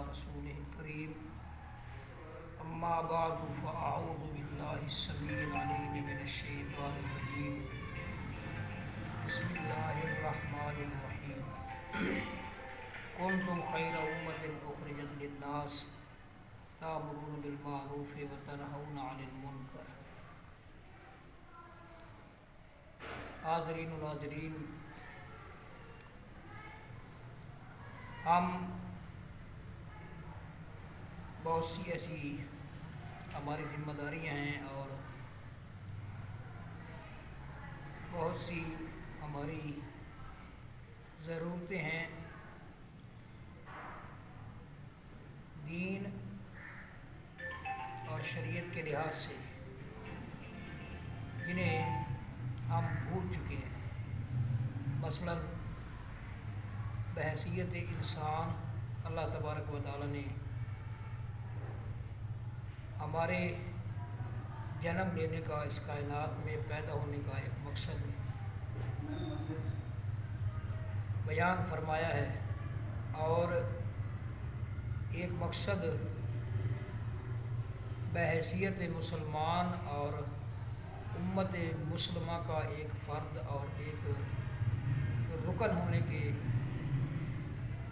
رسوله الكريم أما بعد فأعوذ بالله السميع العليم من الشيطان الرجيم بسم الله الرحمن الرحيم كنتم خير أمة أخرجت للناس تأمرون بالمعروف وتنهون عن المنكر۔ حاضرین و ناظرین، ہم بہت سی ایسی ہماری ذمہ داریاں ہیں اور بہت سی ہماری ضرورتیں ہیں دین اور شریعت کے لحاظ سے جنہیں ہم بھول چکے ہیں۔ مثلاً بحیثیت انسان اللہ تبارک و تعالیٰ نے ہمارے جنم لینے کا، اس کائنات میں پیدا ہونے کا ایک مقصد بیان فرمایا ہے، اور ایک مقصد بحیثیت مسلمان اور امت مسلمہ کا ایک فرد اور ایک رکن ہونے کے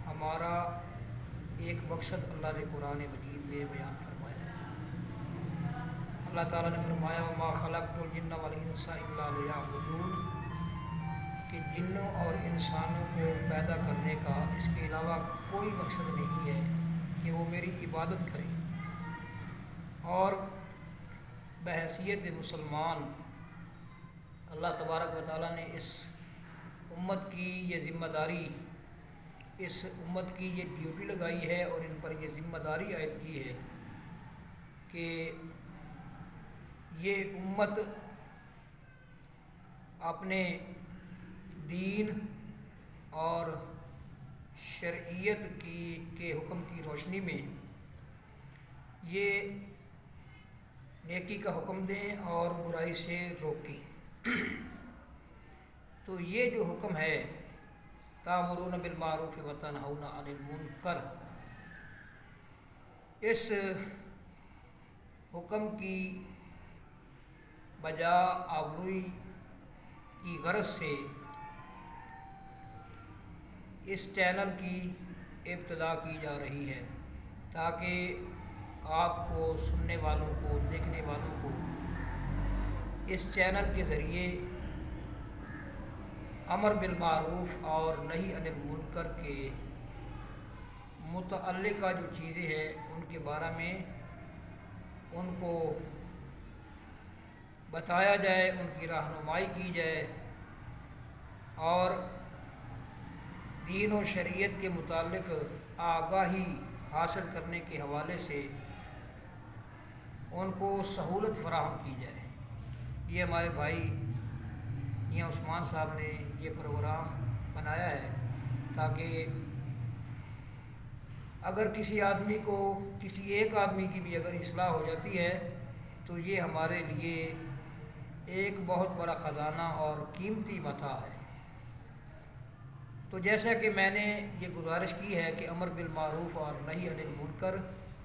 ہمارا ایک مقصد اللہ نے قرآن مجید میں بیان فرمایا ہے۔ اللہ تعالیٰ نے فرمایا وَمَا خَلَقْتُ الْجِنَّ وَالْإِنسَ إِلَّا لِيَعْبُدُونِ، کہ جنوں اور انسانوں کو پیدا کرنے کا اس کے علاوہ کوئی مقصد نہیں ہے کہ وہ میری عبادت کریں۔ اور بحیثیت مسلمان اللہ تبارک و تعالیٰ نے اس امت کی یہ ذمہ داری، اس امت کی یہ ڈیوٹی لگائی ہے اور ان پر یہ ذمہ داری عائد کی ہے کہ یہ امت اپنے دین اور شرعیت کے حکم کی روشنی میں یہ نیکی کا حکم دیں اور برائی سے روکیں۔ تو یہ جو حکم ہے تأمرون بالمعروف وتنہون عن المنکر، اس حکم کی بجا آوری کی غرض سے اس چینل کی ابتدا کی جا رہی ہے، تاکہ آپ کو، سننے والوں کو، دیکھنے والوں کو اس چینل کے ذریعے امر بالمعروف اور نہی عن المنکر کے متعلقہ جو چیزیں ہیں ان کے بارے میں ان کو بتایا جائے، ان کی رہنمائی کی جائے، اور دین و شریعت کے متعلق آگاہی حاصل کرنے کے حوالے سے ان کو سہولت فراہم کی جائے۔ یہ ہمارے بھائی میاں عثمان صاحب نے یہ پروگرام بنایا ہے تاکہ اگر کسی آدمی کو، کسی ایک آدمی کی بھی اگر اصلاح ہو جاتی ہے تو یہ ہمارے لیے ایک بہت بڑا خزانہ اور قیمتی متاع ہے۔ تو جیسا کہ میں نے یہ گزارش کی ہے کہ امر بالمعروف اور نہی عن المنکر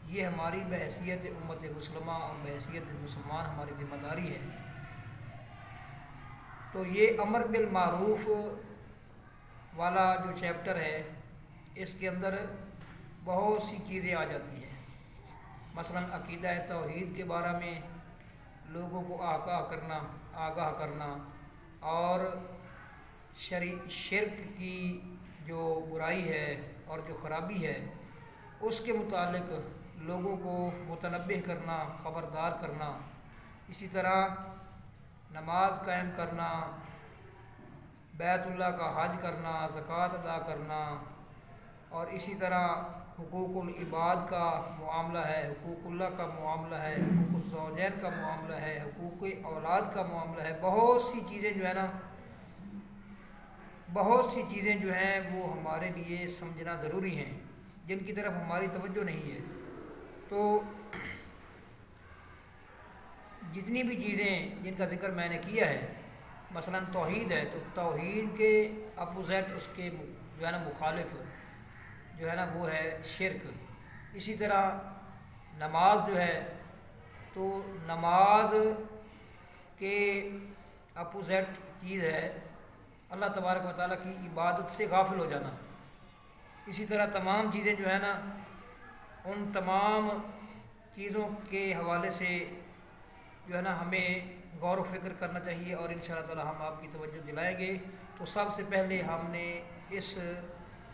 یہ ہماری بحیثیت امت مسلمہ اور بحیثیت مسلمان ہماری ذمہ داری ہے۔ تو یہ امر بالمعروف والا جو چیپٹر ہے اس کے اندر بہت سی چیزیں آ جاتی ہیں۔ مثلا عقیدہ توحید کے بارے میں لوگوں کو آگاہ کرنا اور شرک کی جو برائی ہے اور جو خرابی ہے اس کے متعلق لوگوں کو متنبہ کرنا، خبردار کرنا۔ اسی طرح نماز قائم کرنا، بیت اللہ کا حج کرنا، زکوٰۃ ادا کرنا، اور اسی طرح حقوق العباد کا معاملہ ہے، حقوق اللہ کا معاملہ ہے، حقوق الزوجین کا معاملہ ہے، حقوق اولاد کا معاملہ ہے۔ بہت سی چیزیں جو ہیں وہ ہمارے لیے سمجھنا ضروری ہیں، جن کی طرف ہماری توجہ نہیں ہے۔ تو جتنی بھی چیزیں جن کا ذکر میں نے کیا ہے، مثلا توحید ہے تو توحید کے اپوزٹ، اس کے جو ہے نا مخالف جو ہے نا وہ ہے شرک۔ اسی طرح نماز جو ہے تو نماز کے اپوزٹ چیز ہے اللہ تبارک و تعالیٰ کی عبادت سے غافل ہو جانا۔ اسی طرح تمام چیزیں جو ہے نا ان تمام چیزوں کے حوالے سے جو ہے نا ہمیں غور و فکر کرنا چاہیے، اور انشاءاللہ تعالی ہم آپ کی توجہ دلائیں گے۔ تو سب سے پہلے ہم نے اس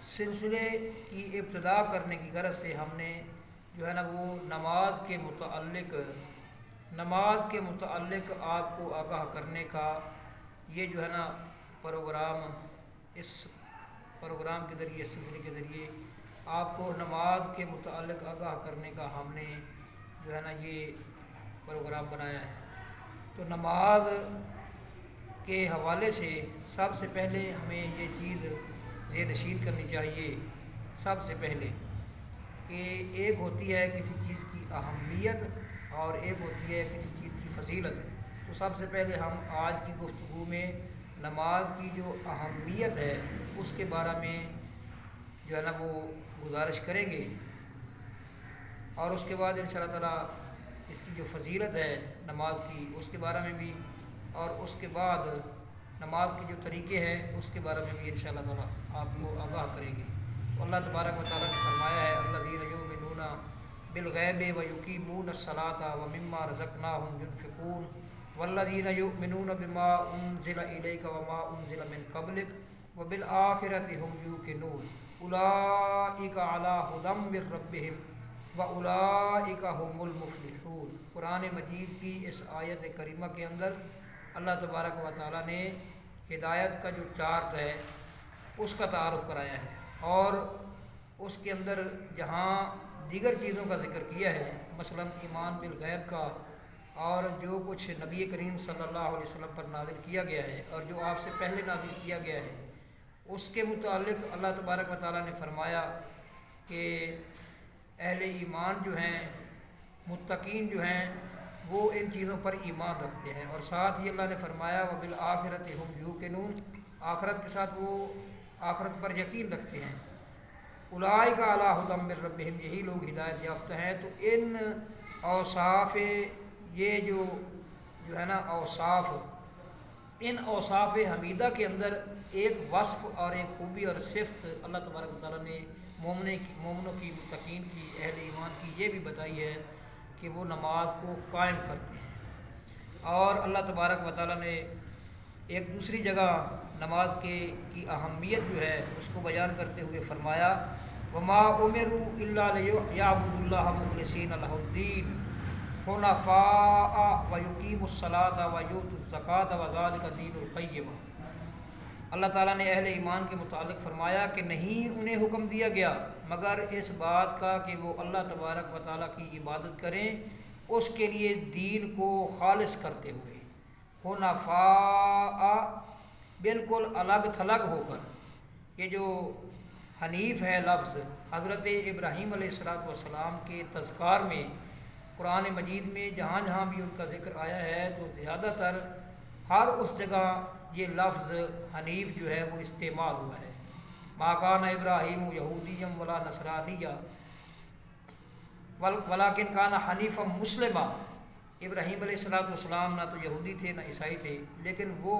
سلسلے کی ابتدا کرنے کی غرض سے ہم نے جو ہے نا وہ نماز کے متعلق آپ کو آگاہ کرنے کا یہ جو ہے نا پروگرام، اس پروگرام کے ذریعے، اس سلسلے کے ذریعے آپ کو نماز کے متعلق آگاہ کرنے کا ہم نے جو ہے نا یہ پروگرام بنایا ہے۔ تو نماز کے حوالے سے سب سے پہلے ہمیں یہ چیز ذہن نشین کرنی چاہیے، سب سے پہلے کہ ایک ہوتی ہے کسی چیز کی اہمیت اور ایک ہوتی ہے کسی چیز کی فضیلت۔ تو سب سے پہلے ہم آج کی گفتگو میں نماز کی جو اہمیت ہے اس کے بارے میں جو ہے نا وہ گزارش کریں گے، اور اس کے بعد انشاءاللہ تعالی اس کی جو فضیلت ہے نماز کی اس کے بارے میں بھی، اور اس کے بعد نماز کے جو طریقے ہیں اس کے بارے میں بھی انشاءاللہ تعالی آپ کو آگاہ کریں گے۔ تو اللہ تبارک و تعالیٰ نے فرمایا ہے الذین یؤمنون بالغیب ویقیمون الصلاۃ ومما رزقناہم ینفقون والذین یؤمنون بما انزل الیک وما انزل من قبلک وبالآخرۃ ھم یوقنون اولئک علی ھدی من ربہم وَأُولَئِكَ هُمُ الْمُفْلِحُونَ۔ قرآن مجید کی اس آیت کریمہ کے اندر اللہ تبارک و تعالیٰ نے ہدایت کا جو چارٹ ہے اس کا تعارف کرایا ہے، اور اس کے اندر جہاں دیگر چیزوں کا ذکر کیا ہے، مثلا ایمان بالغیب کا، اور جو کچھ نبی کریم صلی اللہ علیہ وسلم پر نازل کیا گیا ہے اور جو آپ سے پہلے نازل کیا گیا ہے، اس کے متعلق اللہ تبارک و تعالیٰ نے فرمایا کہ اہل ایمان جو ہیں، متقین جو ہیں، وہ ان چیزوں پر ایمان رکھتے ہیں، اور ساتھ ہی اللہ نے فرمایا وبالآخرۃ ھم یوقنون، آخرت کے ساتھ وہ آخرت پر یقین رکھتے ہیں۔ اولئک علی ھدی من ربہم، یہی لوگ ہدایت یافتہ ہیں۔ تو ان اوصاف، یہ جو ہے نا اوصاف، ان اوصاف حمیدہ کے اندر ایک وصف اور ایک خوبی اور صفت اللہ تبارک و تعالیٰ نے مومنوں کی، متقین کی، اہل ایمان کی یہ بھی بتائی ہے کہ وہ نماز کو قائم کرتے ہیں۔ اور اللہ تبارک و تعالیٰ نے ایک دوسری جگہ نماز کی اہمیت جو ہے اس کو بیان کرتے ہوئے فرمایا وما امروا الا لیعبدوا اللہ مخلصین لہ الدین حنفاء ویقیموا الصلاۃ ویؤتوا الزکاۃ وذلک دین القیمہ۔ اللہ تعالیٰ نے اہل ایمان کے متعلق فرمایا کہ نہیں انہیں حکم دیا گیا مگر اس بات کا کہ وہ اللہ تبارک و تعالیٰ کی عبادت کریں اس کے لیے دین کو خالص کرتے ہوئے، حنفاء بالکل الگ تھلگ ہو کر۔ یہ جو حنیف ہے لفظ حضرت ابراہیم علیہ السلام کے تذکار میں قرآن مجید میں جہاں جہاں بھی ان کا ذکر آیا ہے تو زیادہ تر ہر اس جگہ یہ لفظ حنیف جو ہے وہ استعمال ہوا ہے۔ ما کان ابراہیم یہودیا ولا نصرانیا ولکن کان حنیفا مسلما۔ ابراہیم علیہ السلام نہ تو یہودی تھے نہ عیسائی تھے، لیکن وہ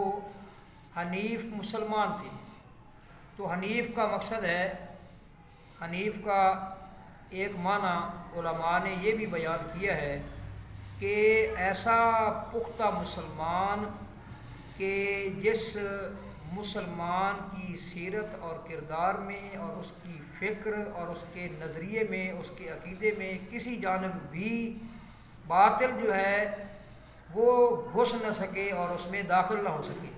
حنیف مسلمان تھے۔ تو حنیف کا مقصد ہے، حنیف کا ایک معنی علماء نے یہ بھی بیان کیا ہے کہ ایسا پختہ مسلمان کہ جس مسلمان کی سیرت اور کردار میں اور اس کی فکر اور اس کے نظریے میں، اس کے عقیدے میں کسی جانب بھی باطل جو ہے وہ گھس نہ سکے اور اس میں داخل نہ ہو سکے۔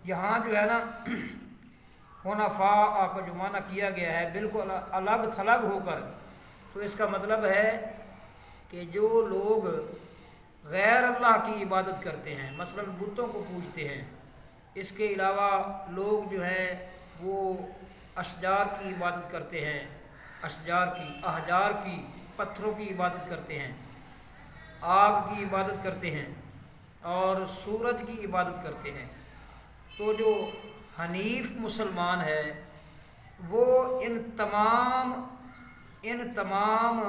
یہاں جو ہے نا حنفاء کا جو معنی کیا گیا ہے بالکل الگ تھلگ ہو کر، تو اس کا مطلب ہے کہ جو لوگ غیر اللہ کی عبادت کرتے ہیں، مثلا بتوں کو پوجتے ہیں، اس کے علاوہ لوگ جو ہیں وہ اشجار کی عبادت کرتے ہیں، اشجار کی، احجار کی، پتھروں کی عبادت کرتے ہیں، آگ کی عبادت کرتے ہیں اور سورج کی عبادت کرتے ہیں۔ تو جو حنیف مسلمان ہے وہ ان تمام ان تمام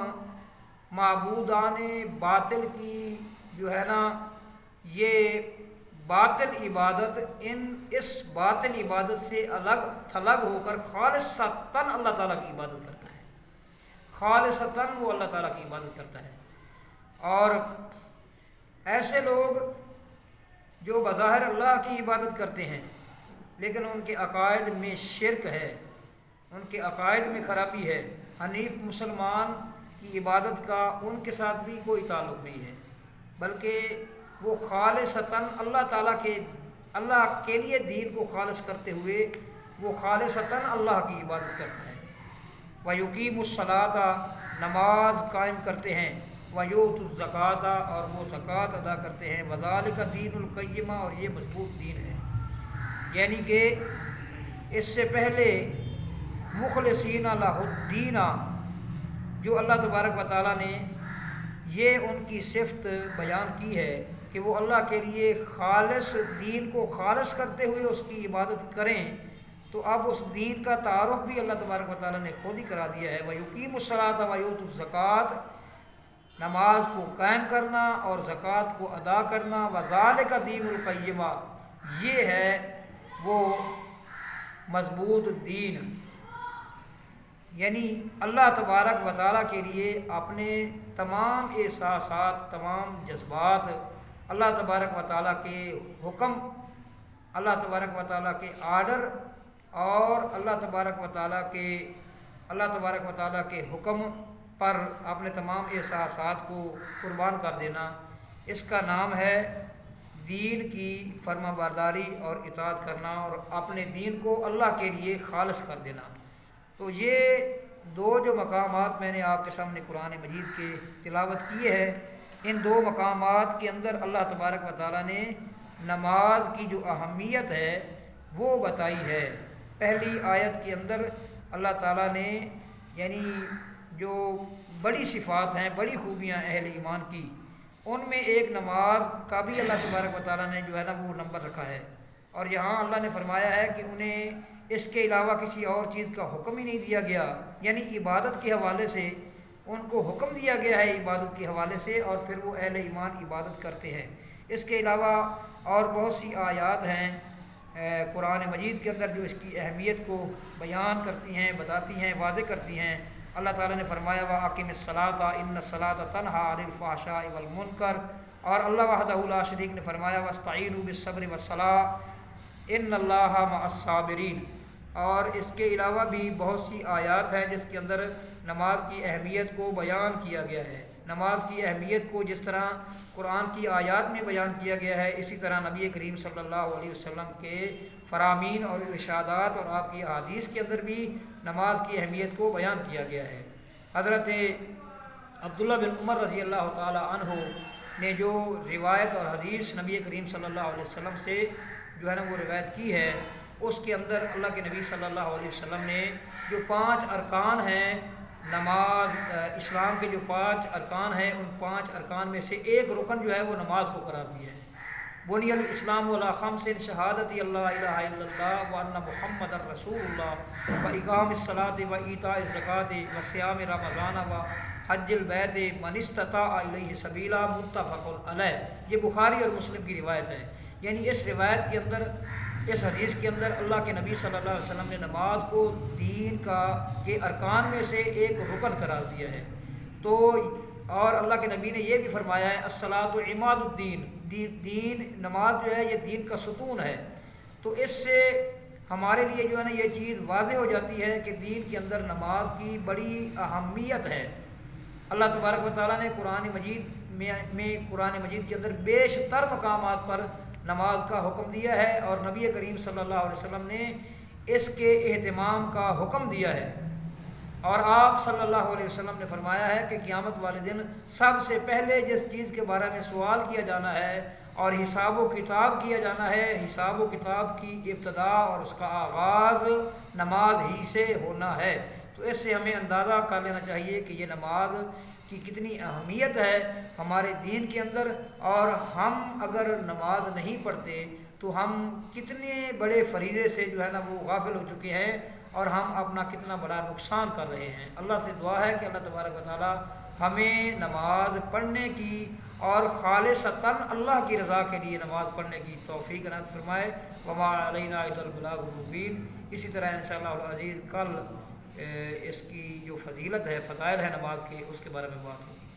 معبودان باطل کی جو ہے نا یہ باطل عبادت اس باطل عبادت سے الگ تھلگ ہو کر خالصتاً اللہ تعالیٰ کی عبادت کرتا ہے، خالصتاً وہ اللہ تعالیٰ کی عبادت کرتا ہے۔ اور ایسے لوگ جو بظاہر اللہ کی عبادت کرتے ہیں لیکن ان کے عقائد میں شرک ہے، ان کے عقائد میں خرابی ہے، حنیف مسلمان کی عبادت کا ان کے ساتھ بھی کوئی تعلق نہیں ہے، بلکہ وہ خالصتاً اللہ کے لیے دین کو خالص کرتے ہوئے وہ خالصتاً اللہ کی عبادت کرتا ہے۔ وَيُقِيمُ الصَّلَاةَ نماز قائم کرتے ہیں، وَيُؤْتُ الزَّكَاةَ اور وہ زکوٰۃ ادا کرتے ہیں، وَذَلِكَ دِينُ الْقَيِّمَةِ اور یہ مضبوط دین ہے۔ یعنی کہ اس سے پہلے مخلصین لہ الدین جو اللہ تبارک و تعالیٰ نے یہ ان کی صفت بیان کی ہے کہ وہ اللہ کے لیے خالص دین کو خالص کرتے ہوئے اس کی عبادت کریں، تو اب اس دین کا تعارف بھی اللہ تبارک و تعالیٰ نے خود ہی کرا دیا ہے۔ وَيُقِيمُ الصَّلَاةَ وَيُؤْتُ الزَّكَاةَ نماز کو قائم کرنا اور زکوٰۃ کو ادا کرنا، وَذَلِكَ دِينُ الْقَيِّمَةِ یہ ہے وہ مضبوط دین۔ یعنی اللہ تبارک و تعالیٰ کے لیے اپنے تمام احساسات، تمام جذبات، اللہ تبارک و تعالیٰ کے حکم، اللہ تبارک و تعالیٰ کے آرڈر اور اللہ تبارک و تعالیٰ کے حکم پر اپنے تمام احساسات کو قربان کر دینا، اس کا نام ہے دین کی فرما برداری اور اطاعت کرنا اور اپنے دین کو اللہ کے لیے خالص کر دینا۔ تو یہ دو جو مقامات میں نے آپ کے سامنے قرآن مجید کے تلاوت کیے ہیں، ان دو مقامات کے اندر اللہ تبارک و تعالیٰ نے نماز کی جو اہمیت ہے وہ بتائی ہے۔ پہلی آیت کے اندر اللہ تعالیٰ نے یعنی جو بڑی صفات ہیں، بڑی خوبیاں اہل ایمان کی، ان میں ایک نماز کا بھی اللہ تبارک و تعالیٰ نے جو ہے نا وہ نمبر رکھا ہے، اور یہاں اللہ نے فرمایا ہے کہ انہیں اس کے علاوہ کسی اور چیز کا حکم ہی نہیں دیا گیا، یعنی عبادت کے حوالے سے ان کو حکم دیا گیا ہے عبادت کے حوالے سے، اور پھر وہ اہل ایمان عبادت کرتے ہیں۔ اس کے علاوہ اور بہت سی آیات ہیں قرآن مجید کے اندر جو اس کی اہمیت کو بیان کرتی ہیں، بتاتی ہیں، واضح کرتی ہیں۔ اللہ تعالیٰ نے فرمایا وَأَقِمِ الصَّلَاةَ إِنَّ الصَّلَاةَ تَنْهَىٰ عَنِ الْفَحْشَاءِ وَالْمُنكَرِ اور اللہ وحدہ لا شریک نے فرمایا وَاسْتَعِينُوا بِالصَّبْرِ وَالصَّلَاةِ إِنَّ اللَّهَ مَعَ الصَّابِرِينَ۔ اور اس کے علاوہ بھی بہت سی آیات ہیں جس کے اندر نماز کی اہمیت کو بیان کیا گیا ہے۔ نماز کی اہمیت کو جس طرح قرآن کی آیات میں بیان کیا گیا ہے، اسی طرح نبی کریم صلی اللہ علیہ وسلم کے فرامین اور ارشادات اور آپ کی احادیث کے اندر بھی نماز کی اہمیت کو بیان کیا گیا ہے۔ حضرت عبداللہ بن عمر رضی اللہ تعالی عنہ نے جو روایت اور حدیث نبی کریم صلی اللہ علیہ وسلم سے جو ہے نا وہ روایت کی ہے، اس کے اندر اللہ کے نبی صلی اللہ علیہ وسلم نے جو 5 ارکان ہیں نماز، اسلام کے جو 5 ارکان ہیں، ان 5 ارکان میں سے ایک رکن جو ہے وہ نماز کو قرار دیا ہے۔ بنی الاسلام علی خمس شہادت اللہ الہ الا اللہ وان محمد الرسول اللہ واقام الصلاۃ وایتاء الزکوٰۃ وصیام رمضان وحج البیت من استطاع الیہ سبیلا متفق علیہ۔ یہ بخاری اور مسلم کی روایت ہے۔ یعنی اس روایت کے اندر، اس حدیث کے اندر اللہ کے نبی صلی اللہ علیہ وسلم نے نماز کو دین کے ارکان میں سے ایک رکن قرار دیا ہے۔ تو اور اللہ کے نبی نے یہ بھی فرمایا ہے الصلاۃ عماد الدین، دین نماز جو ہے یہ دین کا ستون ہے۔ تو اس سے ہمارے لیے جو ہے نا یہ چیز واضح ہو جاتی ہے کہ دین کے اندر نماز کی بڑی اہمیت ہے۔ اللہ تبارک و تعالیٰ نے قرآن مجید کے اندر بیشتر مقامات پر نماز کا حکم دیا ہے، اور نبی کریم صلی اللہ علیہ وسلم نے اس کے اہتمام کا حکم دیا ہے۔ اور آپ صلی اللہ علیہ وسلم نے فرمایا ہے کہ قیامت والے دن سب سے پہلے جس چیز کے بارے میں سوال کیا جانا ہے اور حساب و کتاب کیا جانا ہے، حساب و کتاب کی ابتدا اور اس کا آغاز نماز ہی سے ہونا ہے۔ تو اس سے ہمیں اندازہ کر لینا چاہیے کہ یہ نماز کی کتنی اہمیت ہے ہمارے دین کے اندر، اور ہم اگر نماز نہیں پڑھتے تو ہم کتنے بڑے فریضے سے جو ہے نا وہ غافل ہو چکے ہیں، اور ہم اپنا کتنا بڑا نقصان کر رہے ہیں۔ اللہ سے دعا ہے کہ اللہ تبارک و تعالی ہمیں نماز پڑھنے کی اور خالصتاً اللہ کی رضا کے لیے نماز پڑھنے کی توفیق عنایت فرمائے۔ وما علینا الا البلاغ المبین۔ اسی طرح انشاءاللہ العزیز کل اس کی جو فضیلت ہے، فضائل ہے نماز کے، اس کے بارے میں بات ہوگی۔